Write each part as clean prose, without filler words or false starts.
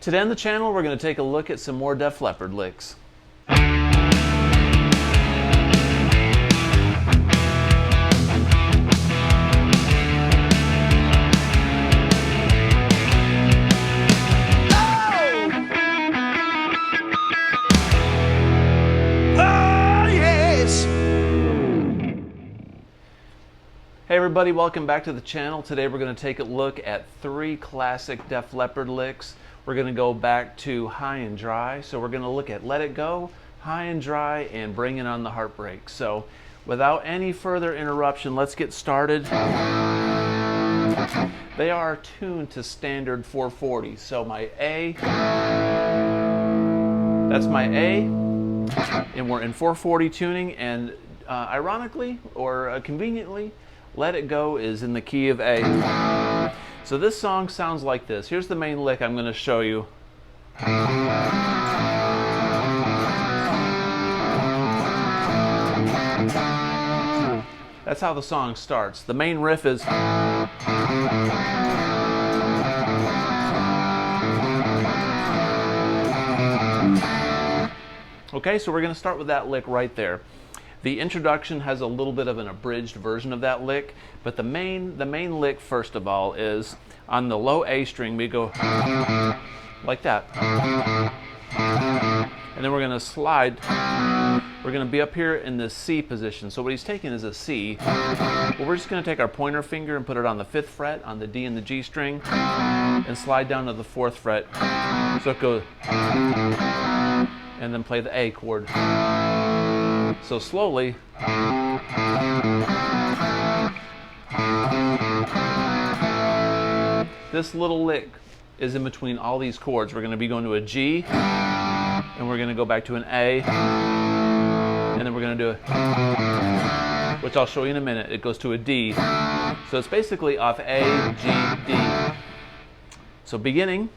Today on the channel, we're going to take a look at some more Def Leppard licks. Hey everybody, welcome back to the channel. Today we're going to take a look at 3 classic Def Leppard licks. We're going to go back to High and Dry. So we're going to look at Let It Go, High and Dry, and Bringin' on the Heartbreak. So without any further interruption, let's get started. They are tuned to standard 440. So my A, that's my A, and we're in 440 tuning, and ironically or conveniently, Let It Go is in the key of A. So this song sounds like this. Here's the main lick I'm going to show you. That's how the song starts. The main riff is... Okay, so we're going to start with that lick right there. The introduction has a little bit of an abridged version of that lick, but the main lick, first of all, is on the low A string, we go like that. And then we're going to slide. We're going to be up here in the C position. So what he's taking is a C. Well, we're just going to take our pointer finger and put it on the 5th fret, on the D and the G string, and slide down to the 4th fret. So it goes, and then play the A chord. So slowly, this little lick is in between all these chords. We're going to be going to a G, and we're going to go back to an A, and then we're going to do a, which I'll show you in a minute. It goes to a D. So it's basically off A, G, D. So beginning,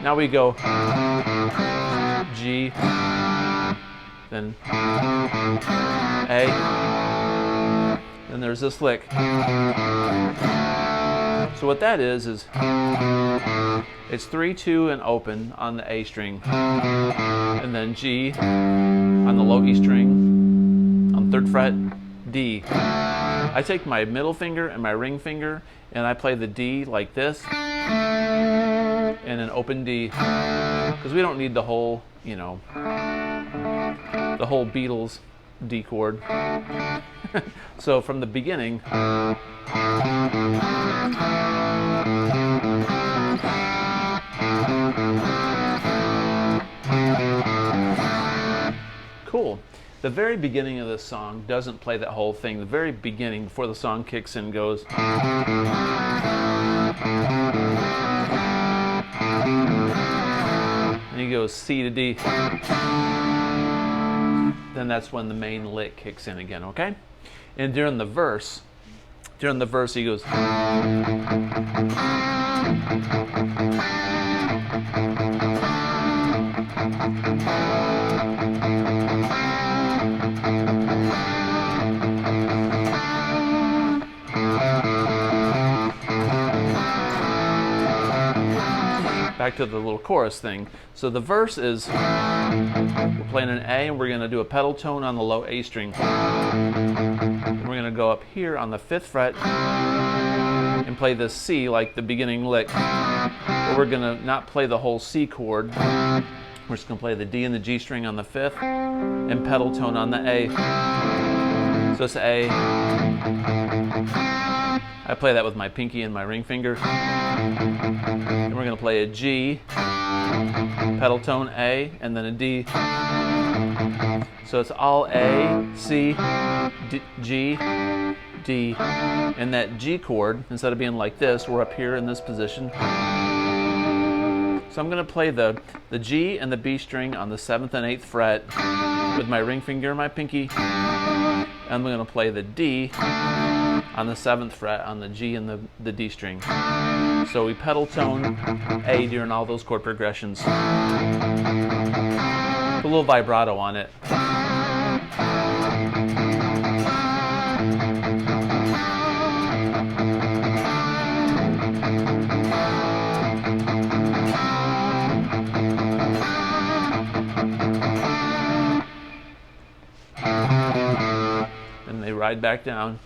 now we go G, then A, then there's this lick. So what that is it's 3, 2, and open on the A string, and then G on the low E string, on 3rd fret, D. I take my middle finger and my ring finger, and I play the D like this, and an open D, because we don't need the whole, you know, the whole Beatles D chord. So from the beginning, cool. The very beginning of this song doesn't play that whole thing. The very beginning, before the song kicks in, goes. And he goes C to D. Then that's when the main lick kicks in again, okay? And during the verse he goes. Back to the little chorus thing. So the verse is, we're playing an A, and we're going to do a pedal tone on the low A string. And we're going to go up here on the 5th fret and play this C like the beginning lick. But we're going to not play the whole C chord. We're just going to play the D and the G string on the 5th and pedal tone on the A. So it's A. I play that with my pinky and my ring finger. And we're going to play a G, pedal tone A, and then a D. So it's all A, C, D, G, D. And that G chord, instead of being like this, we're up here in this position. So I'm going to play the G and the B string on the 7th and 8th fret with my ring finger and my pinky. And I'm going to play the D on the 7th fret on the G and the D string. So we pedal tone A during all those chord progressions. Put a little vibrato on it. slide back down.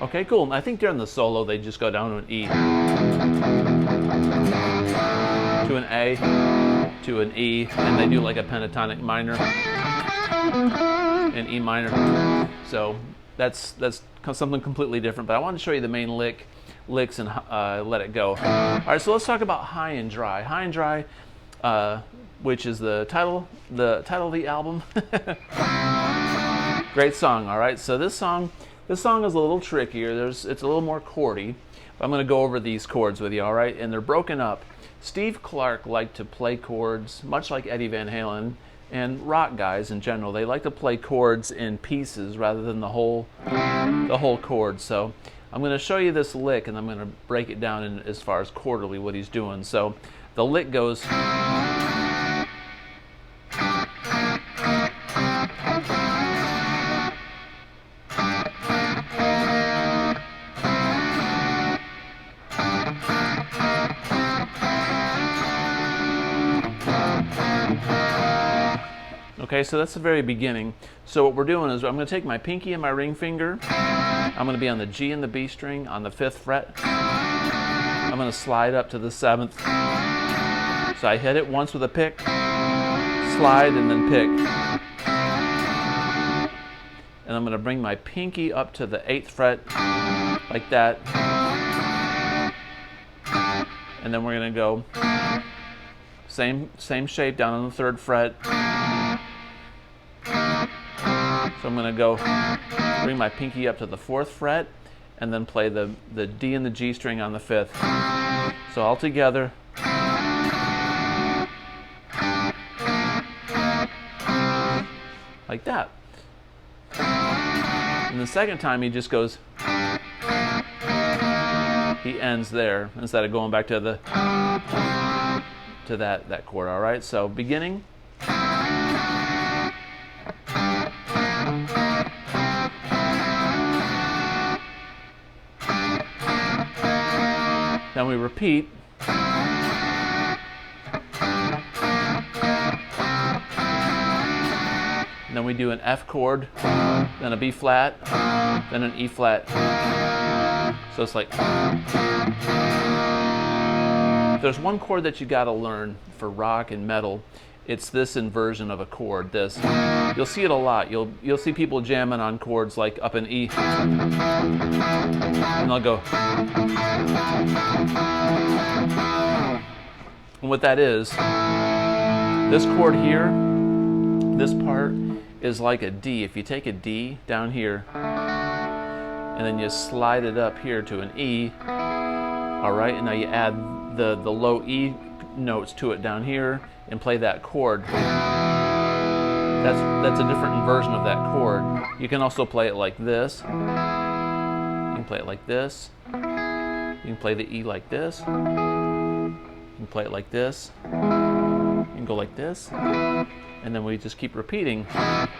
Okay, cool. I think during the solo they just go down to an E, to an A, to an E, and they do like a pentatonic minor, an E minor. So that's something completely different. But I wanted to show you the main licks and let it go. All right, so let's talk about High and Dry. High and Dry, which is the title of the album. Great song. All right, so this song is a little trickier. It's a little more chordy. I'm going to go over these chords with you, all right? And they're broken up. Steve Clark liked to play chords, much like Eddie Van Halen and rock guys in general. They like to play chords in pieces rather than the whole chord. So I'm going to show you this lick, and I'm going to break it down in as far as chordally what he's doing. So the lick goes. Okay, so that's the very beginning. So what we're doing is I'm going to take my pinky and my ring finger. I'm going to be on the G and the B string on the 5th fret. I'm going to slide up to the 7th. So I hit it once with a pick, slide, and then pick. And I'm going to bring my pinky up to the 8th fret, like that. And then we're going to go same shape down on the 3rd fret. So I'm going to go bring my pinky up to the 4th fret and then play the D and the G string on the 5th. So all together. Like that. And the second time he just goes, he ends there instead of going back to that chord, all right? So beginning. Then we repeat. And then we do an F chord, then a B flat, then an E flat. So it's like, there's one chord that you gotta learn for rock and metal. It's this inversion of a chord, this. You'll see it a lot. You'll see people jamming on chords like up in E. And they'll go. And what that is, this chord here, this part is like a D. If you take a D down here, and then you slide it up here to an E, all right, and now you add the low E notes to it down here and play that chord. That's a different inversion of that chord. You can also play it like this. You can play it like this. You can play the E like this. You can play it like this. You can go like this. And then we just keep repeating.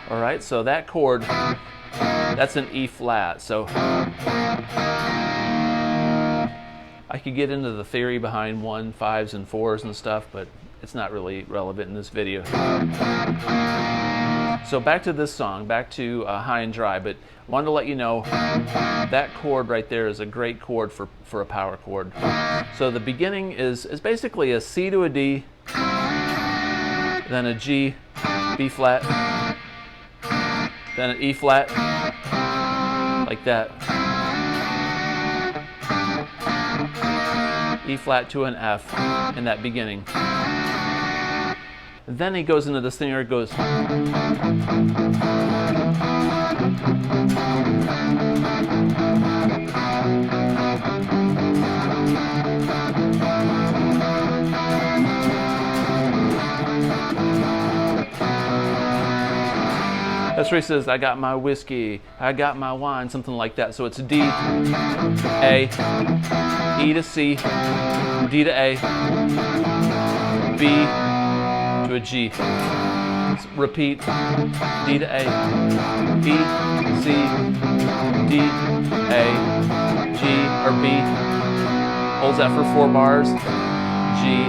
All right, so that chord, that's an E flat. So I could get into the theory behind 1, 5s, and 4s and stuff, but it's not really relevant in this video. So back to this song, back to High and Dry, but I wanted to let you know that chord right there is a great chord for a power chord. So the beginning is basically a C to a D, then a G, B flat, then an E flat, like that. E flat to an F in that beginning. Then he goes into this thing where it goes. That's where he says, I got my whiskey, I got my wine, something like that. So it's D, A, E to C, D to A, B to a G. Let's repeat, D to A, B, C, D, A, G, or B, Holds that for 4 bars. G.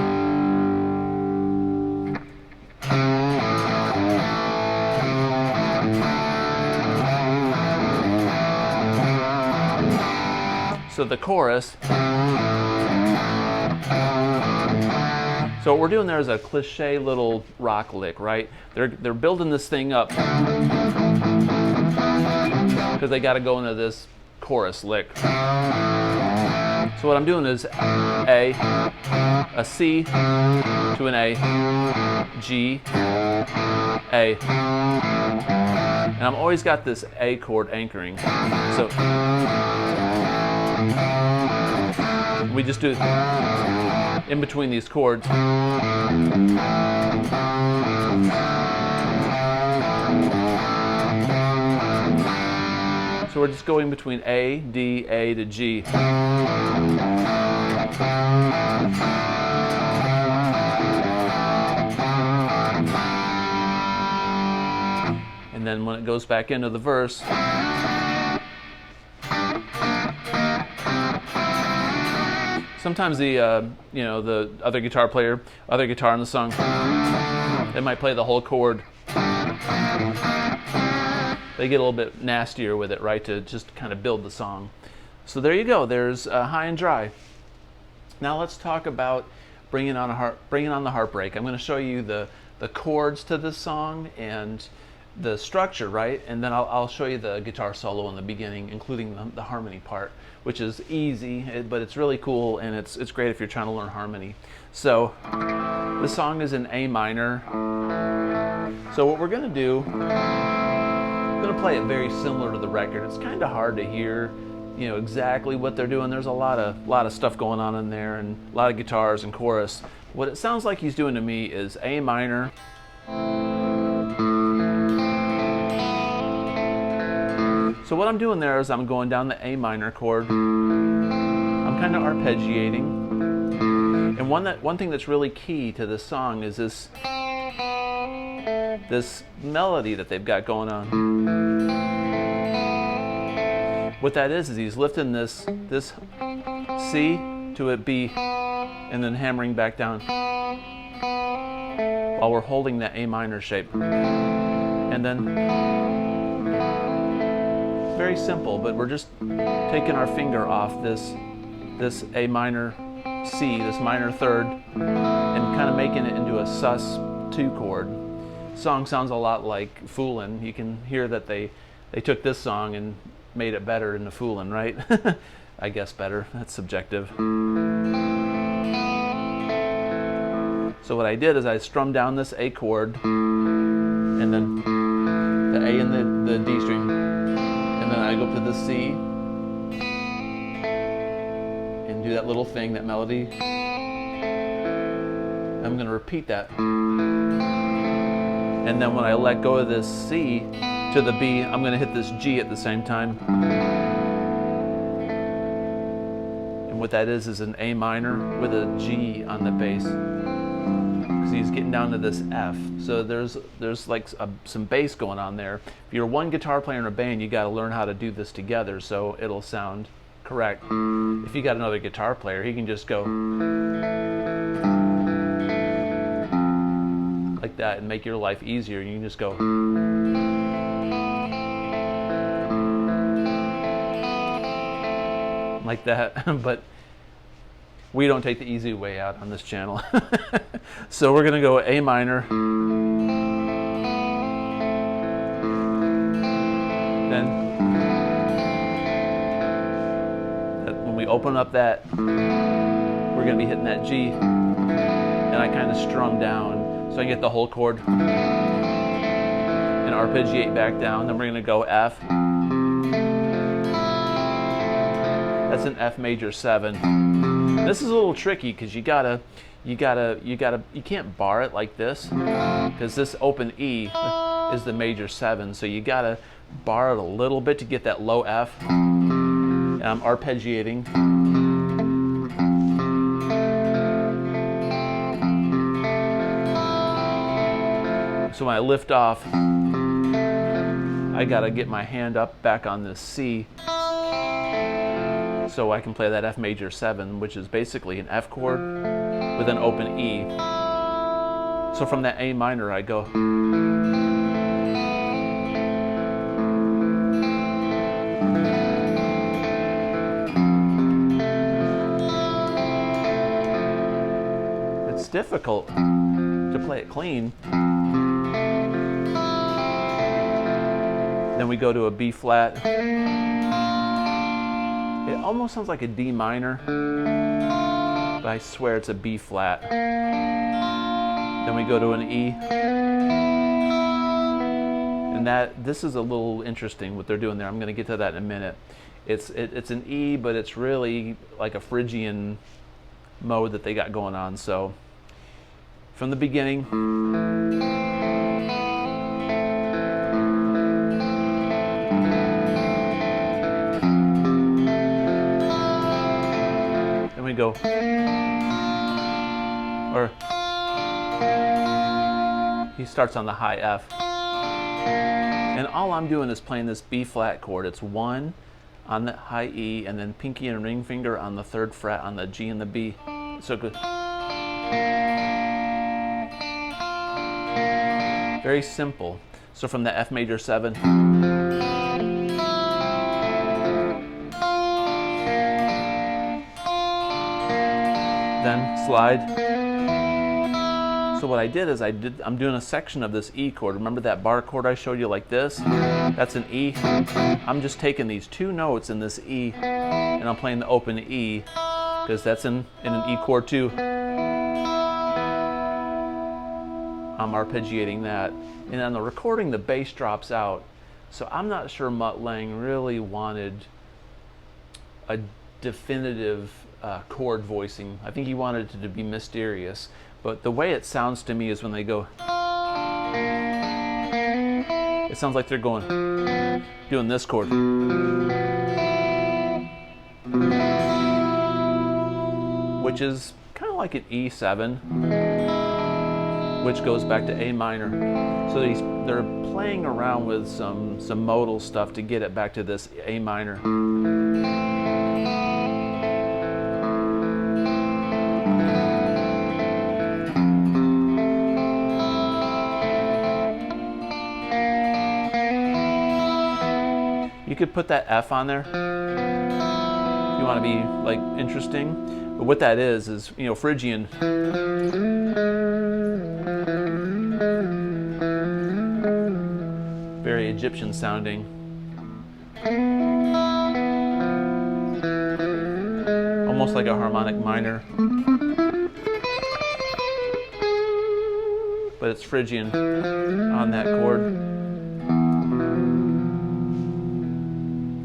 So the chorus. So what we're doing there is a cliche little rock lick, right? They're building this thing up because they got to go into this chorus lick. So what I'm doing is a C to an A, G, A. And I've always got this A chord anchoring. So we just do in between these chords. So we're just going between A, D, A to G. And then when it goes back into the verse, sometimes the the other guitar player, other guitar in the song, they might play the whole chord. They get a little bit nastier with it, right, to just kind of build the song. So there you go. There's High and Dry. Now let's talk about Bringin' on the Heartbreak. I'm going to show you the chords to this song and the structure, right? And then I'll show you the guitar solo in the beginning, including the harmony part, which is easy, but it's really cool, and it's great if you're trying to learn harmony. So the song is in A minor. So what we're going to do, I'm going to play it very similar to the record. It's kind of hard to hear, exactly what they're doing. There's a lot of stuff going on in there, and a lot of guitars and chorus. What it sounds like he's doing to me is A minor, so what I'm doing there is I'm going down the A minor chord. I'm kind of arpeggiating. And one thing that's really key to this song is this melody that they've got going on. What that is he's lifting this C to a B and then hammering back down while we're holding that A minor shape. And then very simple, but we're just taking our finger off this A minor C, this minor third, and kind of making it into a sus2 chord. Song sounds a lot like Foolin'. You can hear that they took this song and made it better into Foolin', right? I guess better. That's subjective. So what I did is I strummed down this A chord, and then the A and the D string. And then I go up to the C and do that little thing, that melody. I'm going to repeat that. And then when I let go of this C to the B, I'm going to hit this G at the same time. And what that is an A minor with a G on the bass. Because he's getting down to this F. So there's like some bass going on there. If you're one guitar player in a band, you got to learn how to do this together so it'll sound correct. If you got another guitar player, he can just go like that and make your life easier. You can just go like that. But we don't take the easy way out on this channel. So we're going to go A minor. Then when we open up that, we're going to be hitting that G. And I kind of strum down so I can get the whole chord. And arpeggiate back down. Then we're going to go F. That's an F major 7. This is a little tricky because you can't bar it like this, because this open E is the major 7, so you gotta bar it a little bit to get that low F. And I'm arpeggiating. So when I lift off, I gotta get my hand up back on this C. So I can play that F major 7, which is basically an F chord with an open E. So from that A minor I go. It's difficult to play it clean. Then we go to a B flat. It almost sounds like a D minor, but I swear it's a B flat. Then we go to an E. And this is a little interesting what they're doing there. I'm going to get to that in a minute. It's an E, but it's really like a Phrygian mode that they got going on. So from the beginning, then we go, or he starts on the high F. And all I'm doing is playing this B flat chord. It's 1 on the high E, and then pinky and ring finger on the 3rd fret on the G and the B. So good. Very simple. So from the F major 7, then slide. So what I did is I'm doing a section of this E chord. Remember that bar chord I showed you like this? That's an E. I'm just taking these 2 notes in this E and I'm playing the open E because that's in an E chord too. I'm arpeggiating that. And on the recording, the bass drops out. So I'm not sure Mutt Lange really wanted a definitive chord voicing. I think he wanted it to be mysterious. But the way it sounds to me is when they go, it sounds like they're doing this chord. Which is kind of like an E7, which goes back to A minor. So they're playing around with some modal stuff to get it back to this A minor. You could put that F on there if you want to be like interesting. But what that is Phrygian. Very Egyptian sounding. Almost like a harmonic minor. But it's Phrygian on that chord.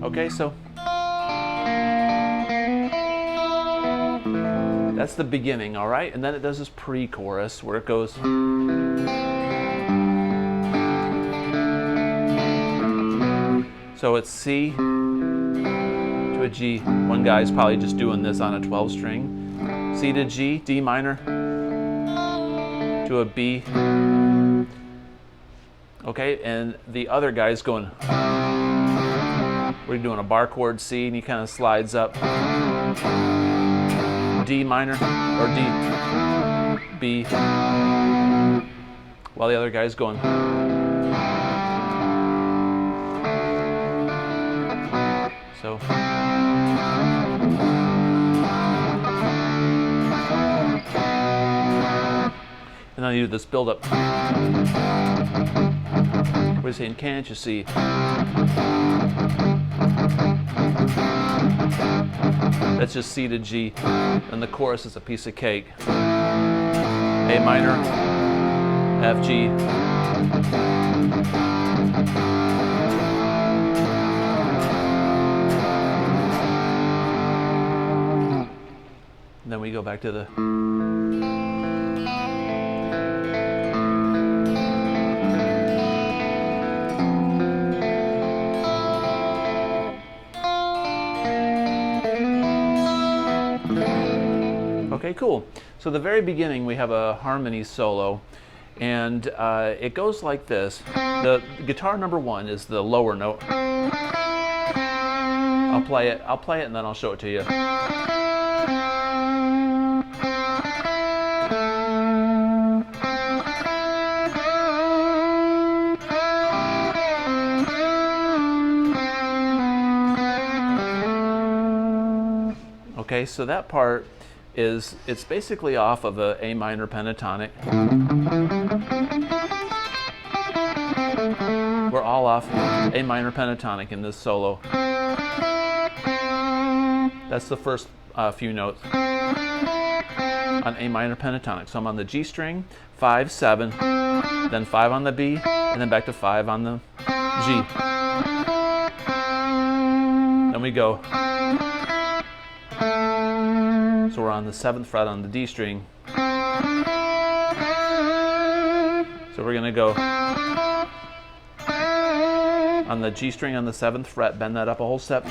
Okay, so that's the beginning, all right? And then it does this pre-chorus where it goes. So it's C to a G. One guy's probably just doing this on a 12 string. C to G, D minor to a B. Okay, and the other guy's going. We're doing a bar chord C, and he kind of slides up. D minor, or D, B, while the other guy's going. So. And then you do this build up. We're saying, can't you see? That's just C to G, and the chorus is a piece of cake. A minor, F, G. And then we go back to the. Okay, cool. So the very beginning we have a harmony solo, and it goes like this. The guitar number 1 is the lower note. I'll play it and then I'll show it to you. Okay, so that part it's basically off of a A minor pentatonic. We're all off A minor pentatonic in this solo. That's the first few notes on A minor pentatonic. So I'm on the G string, 5, 7, then 5 on the B, and then back to 5 on the G. Then we go. So we're on the 7th fret on the D string. So we're going to go on the G string on the 7th fret, bend that up a whole step.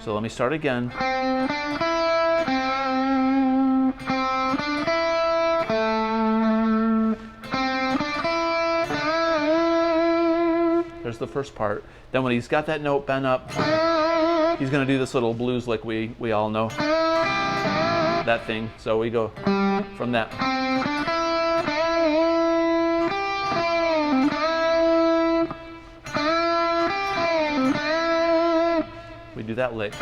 So let me start again. There's the first part. Then when he's got that note bent up, he's going to do this little blues lick we all know. That thing. So we go from that. We do that lick.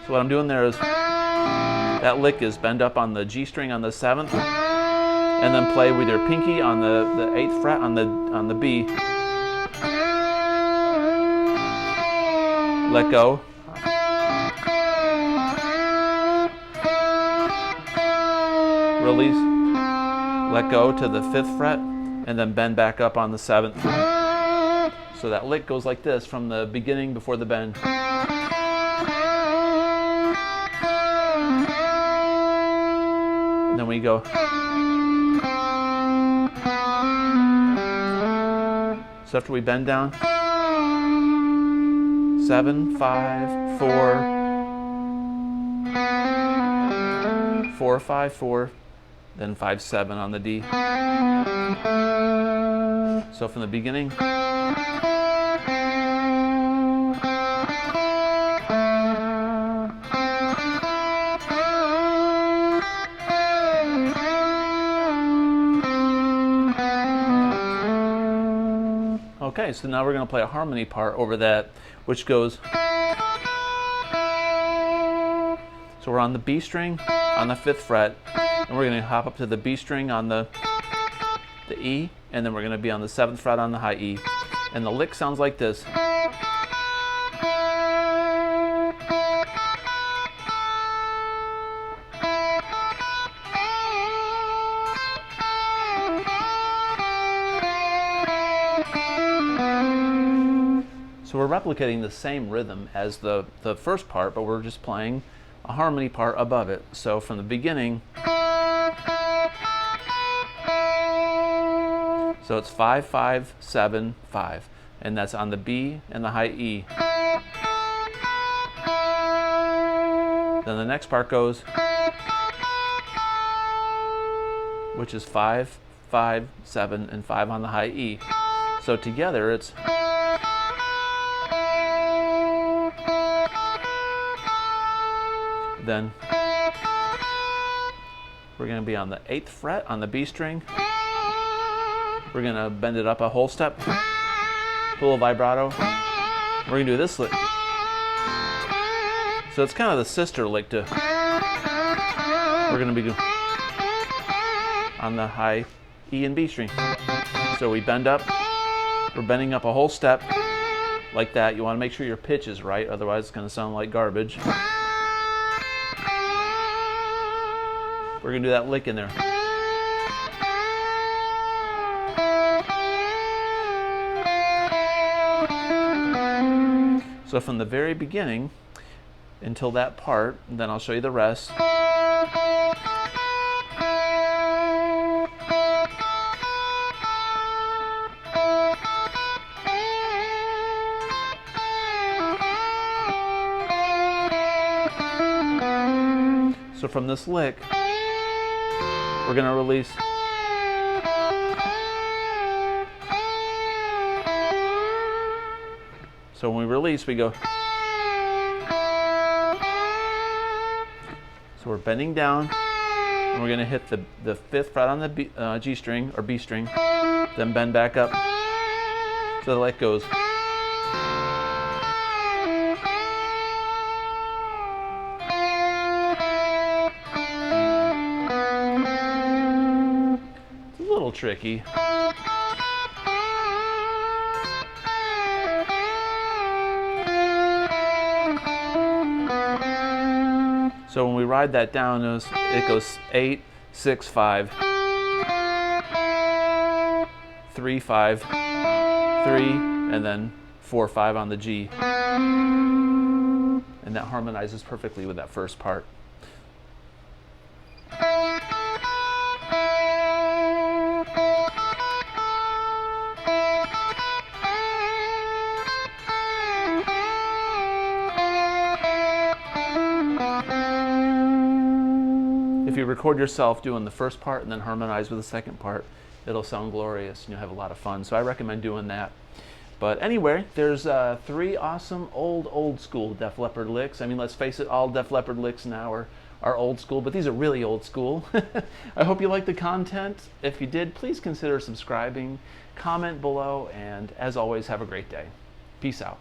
So what I'm doing there is that lick is bend up on the G string on the 7th, and then play with your pinky on the 8th fret on the B. Let go. Release. Let go to the 5th fret, and then bend back up on the 7th. So that lick goes like this from the beginning before the bend. And then we go. So after we bend down, 7, 5, 4, 4, 5, 4, then 5, 7 on the D. So from the beginning. Okay, so now we're going to play a harmony part over that, which goes. So we're on the B string on the 5th fret, and we're going to hop up to the B string on the E, and then we're going to be on the 7th fret on the high E. And the lick sounds like this. So we're replicating the same rhythm as the first part, but we're just playing a harmony part above it. So from the beginning, so it's 5, 5, 7, 5, and that's on the B and the high E. Then the next part goes, which is 5, 5, 7, and 5 on the high E. So together it's. Then we're going to be on the 8th fret on the B string. We're going to bend it up a whole step, a little vibrato. We're going to do this lick. So it's kind of the sister lick to. We're going to be on the high E and B string. So we bend up. We're bending up a whole step like that. You want to make sure your pitch is right, otherwise it's going to sound like garbage. We're going to do that lick in there. So from the very beginning until that part, and then I'll show you the rest. So from this lick, we're going to release. So when we release, we go. So we're bending down, and we're going to hit the 5th fret on the G string or B string, then bend back up. So the lick goes. It's a little tricky. So when we ride that down, it goes 8, 6, 5, 3, 5, 3, and then 4, 5 on the G. And that harmonizes perfectly with that first part. If you record yourself doing the first part and then harmonize with the second part, it'll sound glorious and you'll have a lot of fun. So I recommend doing that. But anyway, there's 3 awesome old school Def Leppard licks. I mean, let's face it, all Def Leppard licks now are old school, but these are really old school. I hope you liked the content. If you did, please consider subscribing, comment below, and as always, have a great day. Peace out.